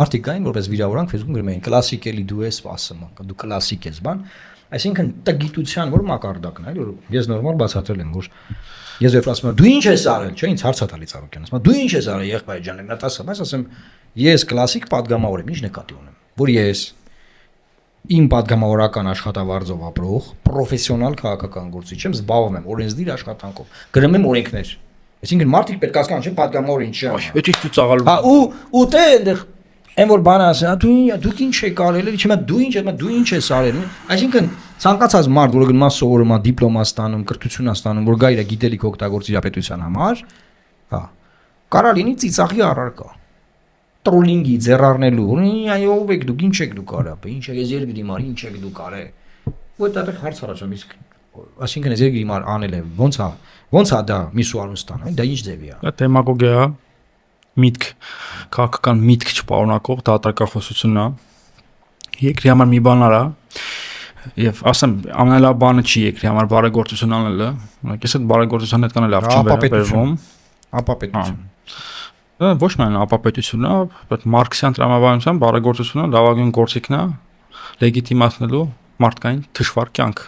Մարդիկ կային, որպես վիրավորանք Facebook-ում գրում էին կլասիկ էլի դու ես ասում, դու կլասիկ ես բան, այսինքն տգիտության որ մակարդակն է, որ ես նորմալ բացատրել եմ, որ ես երբ ասում եմ դու ինչ ես արել, չէ, ինձ հարց է տալիս Արոկյանն, ասում դու ինչ ես արել, եղբայր ջան, նա ասում, ասեմ ես կլասիկ падգամավոր եմ, ինչ նկատի ունեմ, որ ես իմ падգամավորական աշխատավարձով ապրող պրոֆեսիոնալ քաղաքական գործիչ եմ, զբաղվում եմ օրենսդիր աշխատանքով, գրում եմ օրենքներ, այսինքն մարդիկ պետք է հասկանան, չէ, падգամավոր ինչ է, Պետք է ծաղալու։ հա ու դե այնտեղ Այն որ բանը ասա, դուք ինչ եք արել, չէ՞ դու ինչ ես արել։ Այսինքն ցանկացած մարդ, որը գնում է սովորում է, դիպլոմա ստանում, կրթություն է ստանում, որ գա իր գիտելիք օգտագործի իրապետության համար, հա, կարա լինի ծիծաղի առարկա։ Տրոլինգի, ձեռառնելու, այո, ով եք դուք, ինչ եք դուք արել, ինչ եք ես երկրի համար, ինչ եք դուք արել։ Ու այդտեղ հարց առաջանում, իսկ այսինքն ես երկրի համար անել եմ, ոնց է դա միսուարուն ստանալ, դա ինչ ձևի է։ Դա դեմագոգիա է։ Միտք քաղաքական միտք չպարունակող դատարկախոսությունն է երկրի համար մի բան արա եւ ասեմ ամենալավ բանը չի երկրի համար բարեգործություն անելը ես այդ բարեգործության հետ կանել լավ չեմ վերաբերվում ապապետություն դա ոչ միայն ապապետությունն է բայց մարքսյան տրամաբանության բարեգործությունը լավագույն գործիքն է լեգիտիմացնելու մարդկային թշվառ կյանք